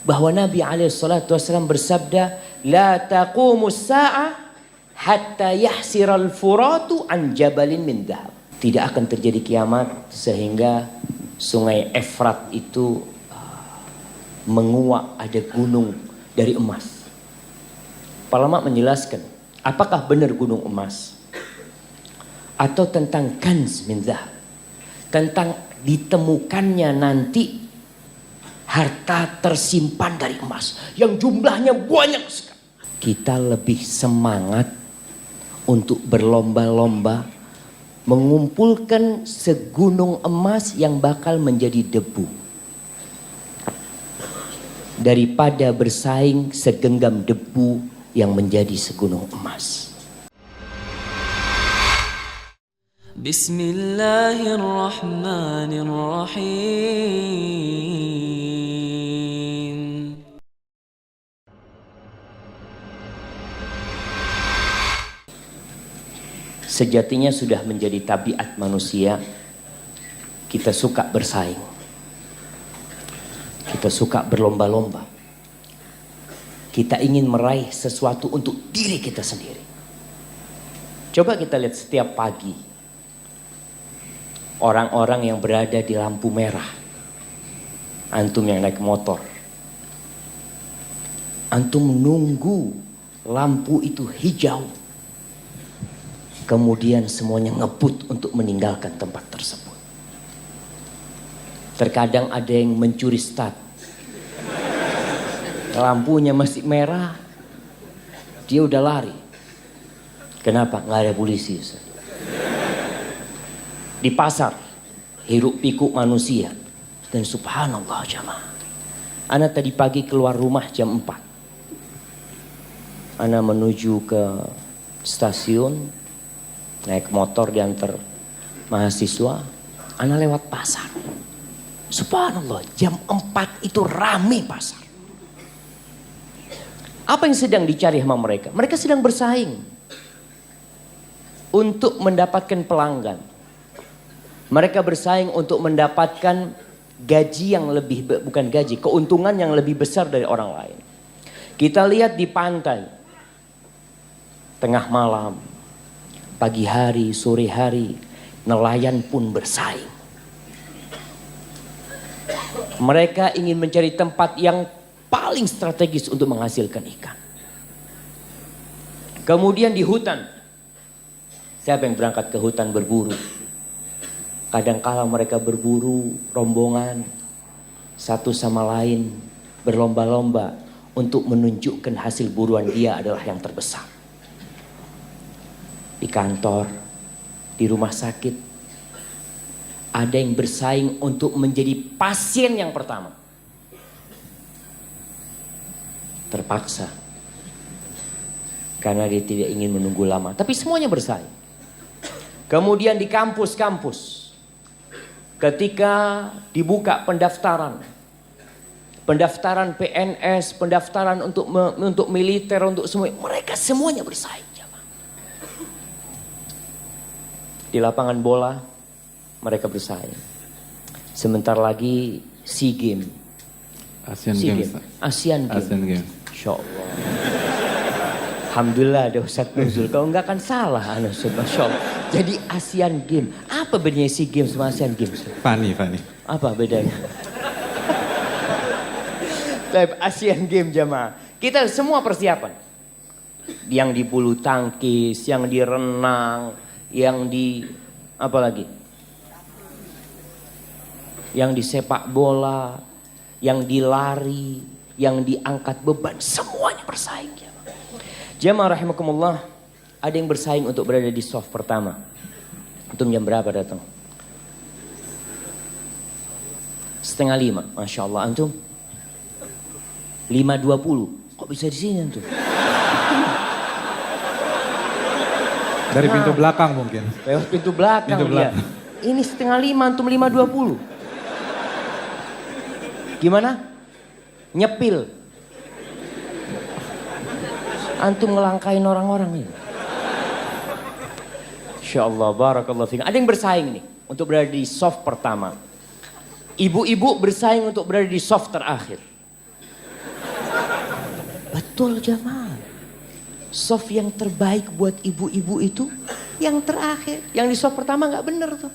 bahwa Nabi SAW bersabda, la taqumus sa'ah hatta yahsiral furatu an jabalin min dhahab. Tidak akan terjadi kiamat sehingga sungai Efrat itu menguap ada gunung dari emas. Para ulama menjelaskan, apakah benar gunung emas? Atau tentang kanz min dhahab, tentang ditemukannya nanti harta tersimpan dari emas yang jumlahnya banyak sekali. Kita lebih semangat untuk berlomba-lomba mengumpulkan segunung emas yang bakal menjadi debu daripada bersaing segenggam debu yang menjadi segunung emas. Bismillahirrahmanirrahim. Sejatinya sudah menjadi tabiat manusia, kita suka bersaing, kita suka berlomba-lomba, kita ingin meraih sesuatu untuk diri kita sendiri. Coba kita lihat setiap pagi orang-orang yang berada di lampu merah. Antum yang naik motor, antum nunggu lampu itu hijau, kemudian semuanya ngebut untuk meninggalkan tempat tersebut. Terkadang ada yang mencuri start, lampunya masih merah, dia udah lari. Kenapa? Nggak ada polisi, Ustaz. Di pasar, hiruk pikuk manusia. Dan subhanallah jamaah, ana tadi pagi keluar rumah jam 4. Ana menuju ke stasiun, naik motor diantar mahasiswa. Ana lewat pasar. Subhanallah, jam 4 itu rame pasar. Apa yang sedang dicari sama mereka? Mereka sedang bersaing untuk mendapatkan pelanggan. Mereka bersaing untuk mendapatkan gaji yang lebih, bukan gaji, keuntungan yang lebih besar dari orang lain. Kita lihat di pantai, tengah malam, pagi hari, sore hari, nelayan pun bersaing. Mereka ingin mencari tempat yang paling strategis untuk menghasilkan ikan. Kemudian di hutan, siapa yang berangkat ke hutan berburu? Kadangkala mereka berburu rombongan, satu sama lain berlomba-lomba untuk menunjukkan hasil buruan dia adalah yang terbesar. Di kantor, di rumah sakit, ada yang bersaing untuk menjadi pasien yang pertama. Terpaksa, karena dia tidak ingin menunggu lama. Tapi semuanya bersaing. Kemudian di kampus-kampus, ketika dibuka pendaftaran PNS, pendaftaran untuk militer, untuk semua, mereka semuanya bersaing. Di lapangan bola mereka bersaing. Sebentar lagi SEA Games, Asian Games. Insya Allah. Alhamdulillah ada Ustaz Nuzul. Kalau enggak kan salah, Masya Allah. Jadi Asian Games. Apa bedanya SEA Games sama Asian Games? Fani. Apa bedanya? Asian Games jamaah. Kita semua persiapan. Yang di bulu tangkis, yang di renang, yang di apa lagi? Yang di sepak bola, yang di lari, yang diangkat beban, semuanya bersaing. Jamaah rahimakumullah, ada yang bersaing untuk berada di soft pertama. Antum jam berapa datang? 4:30, Masya Allah. Antum 5:20. Kok bisa di sini antum? Dari pintu belakang mungkin. Lewat pintu belakang dia. Ini 4:30, antum 5:20. Gimana? Nyepil. Antum ngelangkain orang-orang ini. Insya Allah, barakallahu fiikum. Ada yang bersaing nih untuk berada di soft pertama. Ibu-ibu bersaing untuk berada di soft terakhir. Betul jamaah. Soft yang terbaik buat ibu-ibu itu yang terakhir. Yang di soft pertama nggak bener tuh.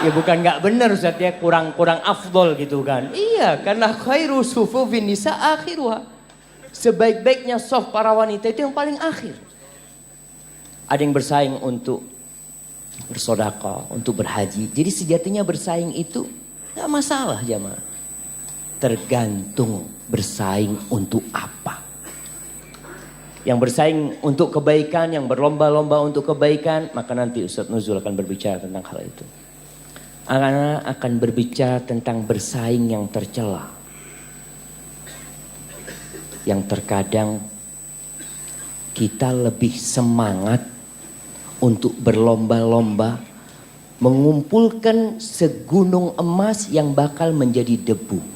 Ya bukan nggak bener Ustaz ya, kurang afdol gitu kan. Iya, karena khairu sufufin nisa akhiruha. Sebaik-baiknya soft para wanita itu yang paling akhir. Ada yang bersaing untuk bersedekah, untuk berhaji. Jadi sejatinya bersaing itu nggak masalah jamaah. Tergantung bersaing untuk apa. Yang bersaing untuk kebaikan, yang berlomba-lomba untuk kebaikan, maka nanti Ustaz Nuzul akan berbicara tentang hal itu. Akan berbicara tentang bersaing yang tercela. Yang terkadang kita lebih semangat untuk berlomba-lomba mengumpulkan segunung emas yang bakal menjadi debu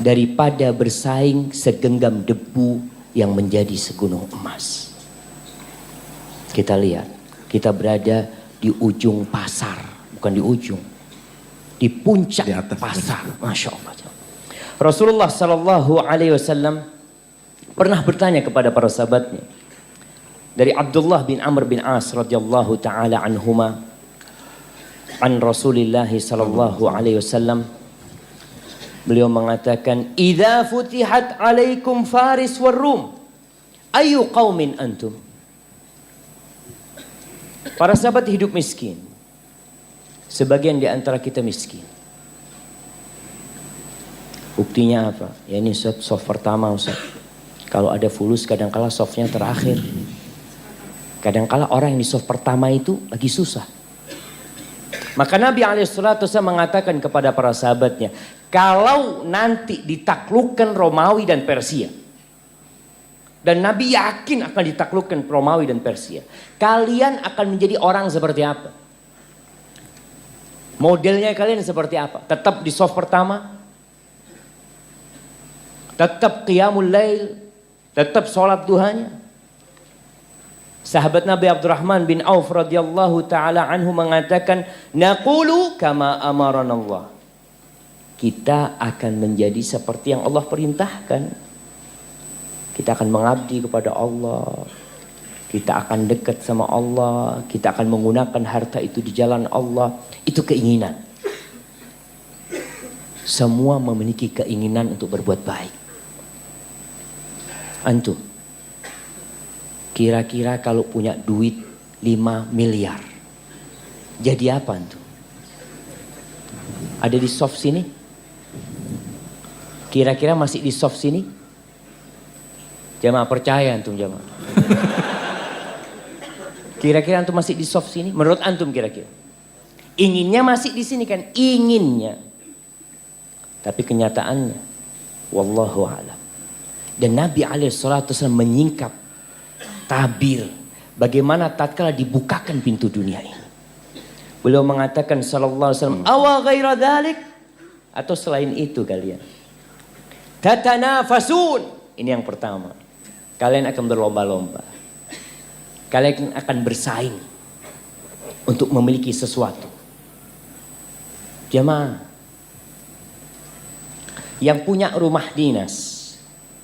daripada bersaing segenggam debu yang menjadi segunung emas. Kita lihat, kita berada di ujung pasar, bukan di ujung, di puncak di atas pasar. Masya Allah. Rasulullah Sallallahu Alaihi Wasallam pernah bertanya kepada para sahabatnya. Dari Abdullah bin Amr bin As radhiyallahu taala anhuma an Rasulillah sallallahu alaihi wasallam, beliau mengatakan, "Idza futihat 'alaikum Faris war Rum, ayu qaumin antum?" Para sahabat hidup miskin. Sebagian di antara kita miskin. Buktinya apa? Ya ini soft pertama Ustaz. Kalau ada fulus kadangkala softnya terakhir. Kadangkala orang yang di soft pertama itu lagi susah. Maka Nabi SAW mengatakan kepada para sahabatnya, kalau nanti ditaklukkan Romawi dan Persia, dan Nabi yakin akan ditaklukkan Romawi dan Persia, kalian akan menjadi orang seperti apa? Modelnya kalian seperti apa? Tetap di soft pertama? Tetap qiyamul lail? Tetap sholat duhanya? Sahabat Nabi Abdurrahman bin Auf radhiyallahu taala anhu mengatakan, naqulu kama amaranallah. Kita akan menjadi seperti yang Allah perintahkan. Kita akan mengabdi kepada Allah. Kita akan dekat sama Allah. Kita akan menggunakan harta itu di jalan Allah. Itu keinginan. Semua memiliki keinginan untuk berbuat baik. Antum, kira-kira kalau punya duit 5 miliar, jadi apa antum? Ada di soft sini? Kira-kira masih di soft sini? Jamaah percaya antum jamaah. Kira-kira antum masih di soft sini? Menurut antum kira-kira? Inginnya masih di sini kan? Inginnya. Tapi kenyataannya, wallahu a'lam. Dan Nabi SAW menyingkap tabir bagaimana tatkala dibukakan pintu dunia ini. Beliau mengatakan sallallahu alaihi wasallam, awa ghaira dzalik, atau selain itu kalian tatanafasun. Ini yang pertama. Kalian akan berlomba-lomba. Kalian akan bersaing untuk memiliki sesuatu. Jamaah, yang punya rumah dinas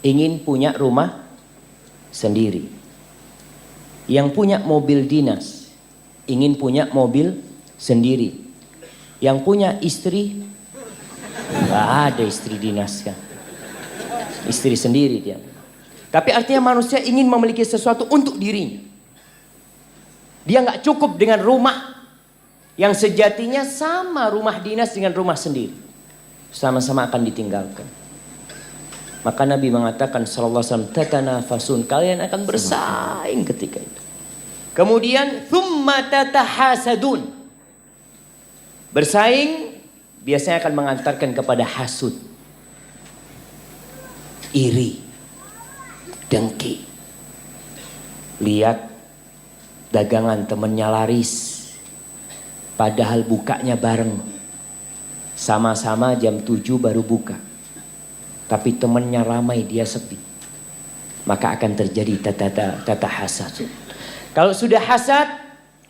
ingin punya rumah sendiri. Yang punya mobil dinas ingin punya mobil sendiri. Yang punya istri, nggak ada istri dinas kan, istri sendiri dia. Tapi artinya manusia ingin memiliki sesuatu untuk dirinya. Dia nggak cukup dengan rumah yang sejatinya sama rumah dinas dengan rumah sendiri, sama-sama akan ditinggalkan. Maka Nabi mengatakan sallallahu alaihi wasallam, tatanafasun, kalian akan bersaing ketika itu. Kemudian thumma tatahasadun. Bersaing biasanya akan mengantarkan kepada hasud, iri, dengki. Lihat dagangan temennya laris, padahal bukanya bareng. Sama-sama jam 7 baru buka. Tapi temannya ramai, dia sepi. Maka akan terjadi tata hasad. Kalau sudah hasad,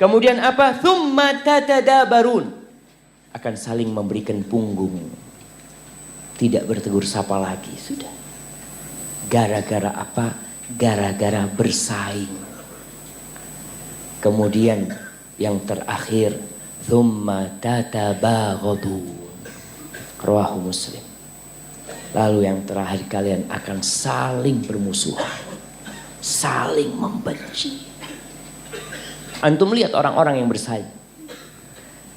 kemudian apa? Tsumma tatadabarun. Akan saling memberikan punggung. tidak bertegur sapa lagi sudah. Gara-gara apa? Gara-gara bersaing. Kemudian yang terakhir, thumma tatabaghadun. Rawahu Muslim. Lalu yang terakhir kalian akan saling bermusuhan, saling membenci. Antum lihat orang-orang yang bersaing.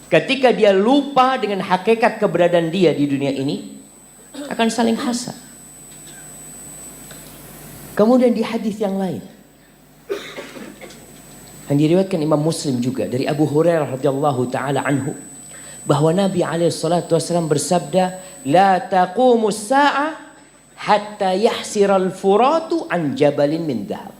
Ketika dia lupa dengan hakikat keberadaan dia di dunia ini, akan saling hasad. Kemudian di hadis yang lain yang diriwayatkan Imam Muslim juga dari Abu Hurairah radhiyallahu taala anhu, bahwa Nabi alaihi salatu wasallam bersabda, la taqumus sa'ah hatta yahsiral furatu an jabalin min dhahab.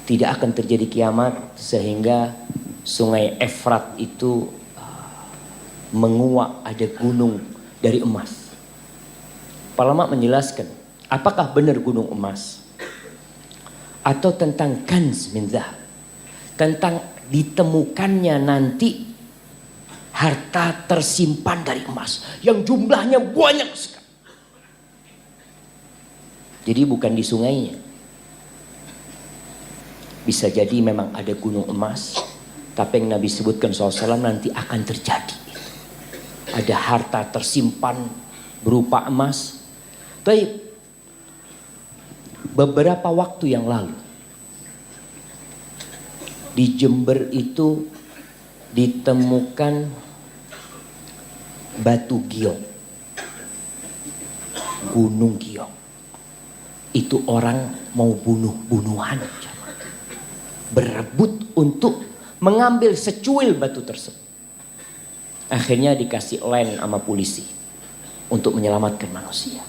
Tidak akan terjadi kiamat sehingga sungai Efrat itu menguap ada gunung dari emas. Para ulama menjelaskan, apakah benar gunung emas? Atau tentang kanz min dhahab, tentang ditemukannya nanti harta tersimpan dari emas yang jumlahnya banyak sekali. Jadi bukan di sungainya. Bisa jadi memang ada gunung emas, tapi yang Nabi sebutkan SAW nanti akan terjadi. Ada harta tersimpan berupa emas. Baik. Beberapa waktu yang lalu di Jember itu ditemukan batu giok, gunung giok. Itu orang mau bunuh-bunuhan, berebut untuk mengambil secuil batu tersebut. Akhirnya dikasih land sama polisi untuk menyelamatkan manusia.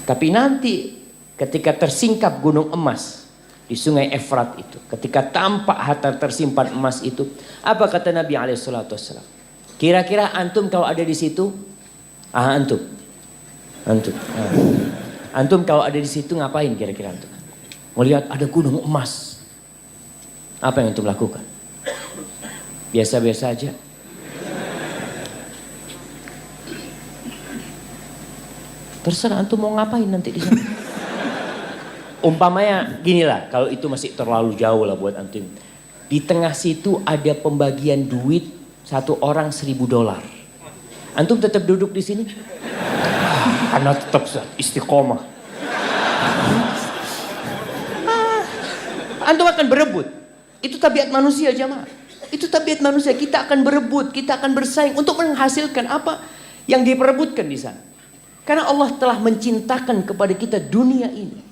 Tapi nanti ketika tersingkap gunung emas di sungai Efrat itu, ketika tampak harta tersimpan emas itu, apa kata Nabi SAW? Kira-kira antum kalau ada di situ, antum kalau ada di situ ngapain kira-kira antum? Melihat ada gunung emas, apa yang antum lakukan? Biasa-biasa aja. Terserah antum mau ngapain nanti di sana. Umpamanya ginilah, kalau itu masih terlalu jauh lah buat antum. Di tengah situ ada pembagian duit, satu orang $1.000. Antum tetap duduk di sini? Karena tetap istiqomah. Antum akan berebut. Itu tabiat manusia jamaah. Itu tabiat manusia. Kita akan berebut, kita akan bersaing untuk menghasilkan apa yang diperebutkan di sana. Karena Allah telah mencintakan kepada kita dunia ini.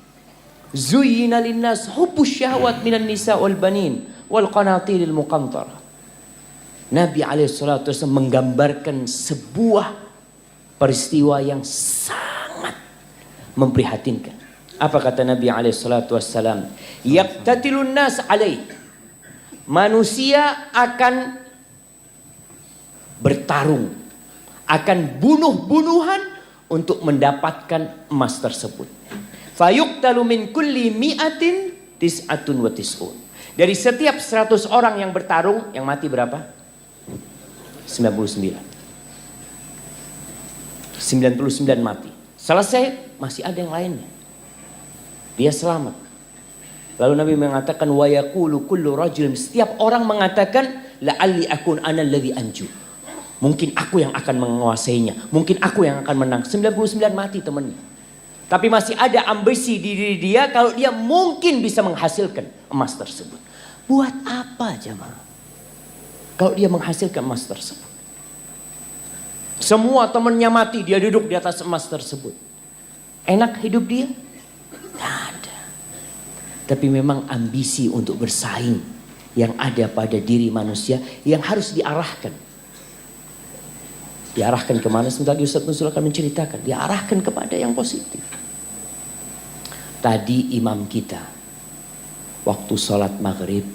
Zuyyina linnas hubbus syahwat minan nisa wal banin wal qanatiril muqantarah. Nabi alaihissalatu wasallam menggambarkan sebuah peristiwa yang sangat memprihatinkan. Apa kata Nabi alaihissalatu wasallam? Yaqtatilun nas alaih. Manusia akan bertarung, akan bunuh-bunuhan untuk mendapatkan emas tersebut. Fayuqtalu min kulli mi'atin tis'atun wa tis'un. Dari setiap 100 orang yang bertarung, yang mati berapa? 99. 99 mati. Selesai, masih ada yang lainnya. Dia selamat. Lalu Nabi mengatakan wa yaqulu kullu rajulin, setiap orang mengatakan la'alli akun ana alladhi anju. Mungkin aku yang akan menguasainya. Mungkin aku yang akan menang. 99 mati temannya. Tapi masih ada ambisi di diri dia kalau dia mungkin bisa menghasilkan emas tersebut. Buat apa jemaah? Kalau dia menghasilkan emas tersebut. Semua temannya mati, dia duduk di atas emas tersebut. Enak hidup dia? Tidak ada. Tapi memang ambisi untuk bersaing yang ada pada diri manusia yang harus diarahkan. Diarahkan kemana? Sebentar lagi Ustaz Nuzul akan menceritakan. Diarahkan kepada yang positif. Tadi imam kita waktu sholat maghrib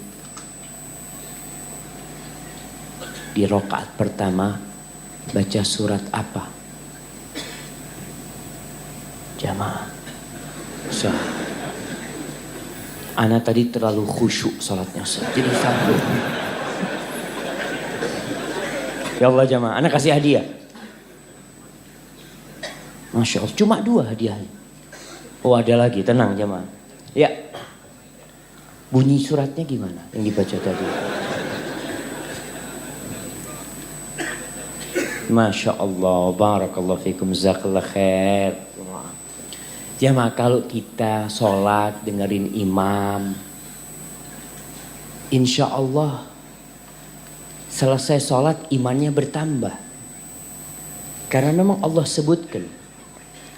di rakaat pertama baca surat apa? Jamaah. Ana tadi terlalu khusyuk sholatnya Ustaz. Jadi satu. Ya Allah jamaah, ana kasih hadiah. Masya Allah, cuma 2 hadiahnya. Oh ada lagi, tenang jemaah. Ya, bunyi suratnya gimana yang dibaca tadi? Masya Allah, barakallahu fikum, jazakallah khair. Jemaah, kalau kita sholat dengerin imam, insya Allah selesai sholat imannya bertambah. Karena memang Allah sebutkan,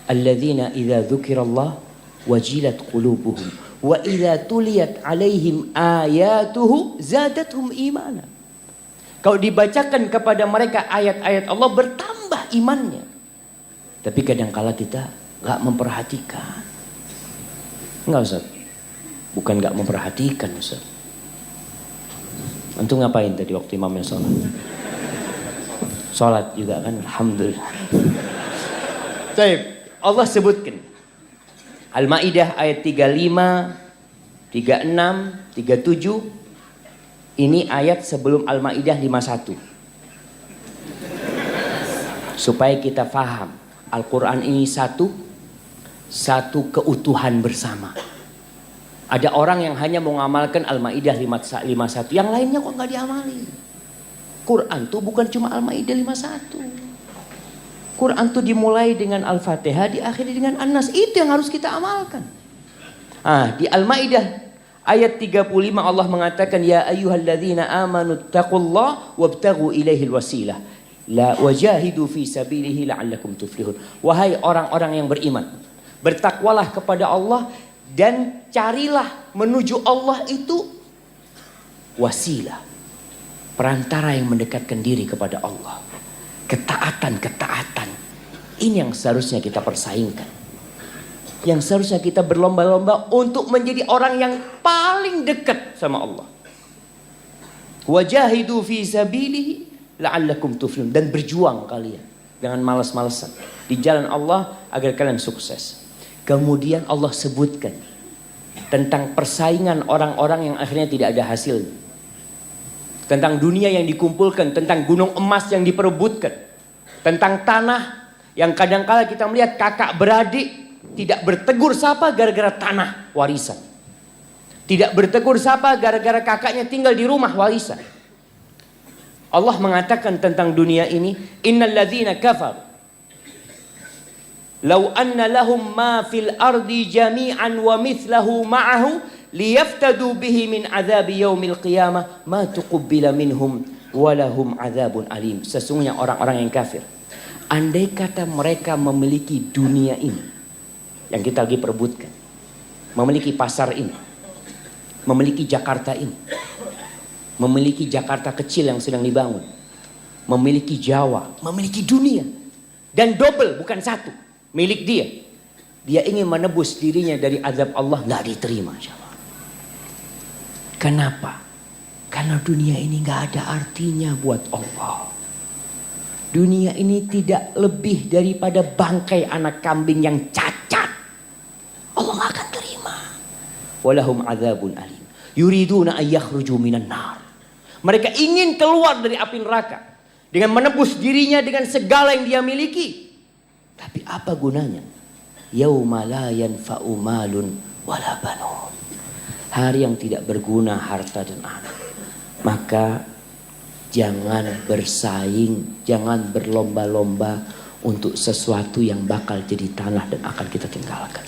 alladzina idza dzukirallah wajilat qulubuhum wa idza tuliyat alaihim ayatuhu zadatuhum imana. Kalau dibacakan kepada mereka ayat-ayat Allah bertambah imannya. Tapi kadangkala kita nggak memperhatikan. Enggak Ustaz. Bukan nggak memperhatikan Ustaz. Antum ngapain tadi waktu imamnya sholat? Sholat juga kan, alhamdulillah. Baik, Allah sebutkan Al-Maidah ayat 35, 36, 37. Ini ayat sebelum Al-Maidah 51. Supaya kita faham, Al-Quran ini satu keutuhan bersama. Ada orang yang hanya mengamalkan Al-Maidah 51, yang lainnya kok nggak diamali. Quran tuh bukan cuma Al-Maidah 51. Quran tuh dimulai dengan Al-Fatihah, diakhiri dengan An-Nas. Itu yang harus kita amalkan. Di Al-Maidah ayat 35 Allah mengatakan, ya ayyuhalladzina amanu taqullaha wabtaghu ilaihil wasilah la wajahidu fi sabilihi la'allakum tuflihun. Wahai orang-orang yang beriman, bertakwalah kepada Allah dan carilah menuju Allah itu wasilah, perantara yang mendekatkan diri kepada Allah. Ketaatan. Ini yang seharusnya kita persaingkan. Yang seharusnya kita berlomba-lomba untuk menjadi orang yang paling dekat sama Allah. Wajahidu fi sabilihi la'allakum tuflihun. Dan berjuang kalian dengan malas-malasan di jalan Allah agar kalian sukses. Kemudian Allah sebutkan tentang persaingan orang-orang yang akhirnya tidak ada hasilnya. Tentang dunia yang dikumpulkan, tentang gunung emas yang diperebutkan, tentang tanah yang kadangkala kita melihat kakak beradik tidak bertegur sapa gara-gara tanah warisan. Tidak bertegur sapa gara-gara kakaknya tinggal di rumah warisan. Allah mengatakan tentang dunia ini, innal ladzina kafaru law anna lahum ma fil ardi jami'an wa mithlahu ma'ahu liyaftadu bihi min adzabi yaumil qiyamah ma tuqbila minhum walahum adzabun alim. Sesungguhnya orang-orang yang kafir, andai kata mereka memiliki dunia ini yang kita lagi perebutkan, memiliki pasar ini, memiliki Jakarta ini, memiliki Jakarta kecil yang sedang dibangun, memiliki Jawa, memiliki dunia, dan double bukan satu milik dia. Dia ingin menebus dirinya dari azab Allah, nggak diterima. Kenapa? Karena dunia ini nggak ada artinya buat Allah. Dunia ini tidak lebih daripada bangkai anak kambing yang cacat. Allah nggak akan terima. Walahum adzabun alim. Yuriduna an yakhruju minan nar. Mereka ingin keluar dari api neraka dengan menebus dirinya dengan segala yang dia miliki. Tapi apa gunanya? Yauma la yanfa'u malun wala banun. Hari yang tidak berguna harta dan anak. Maka jangan bersaing, jangan berlomba-lomba untuk sesuatu yang bakal jadi tanah dan akan kita tinggalkan.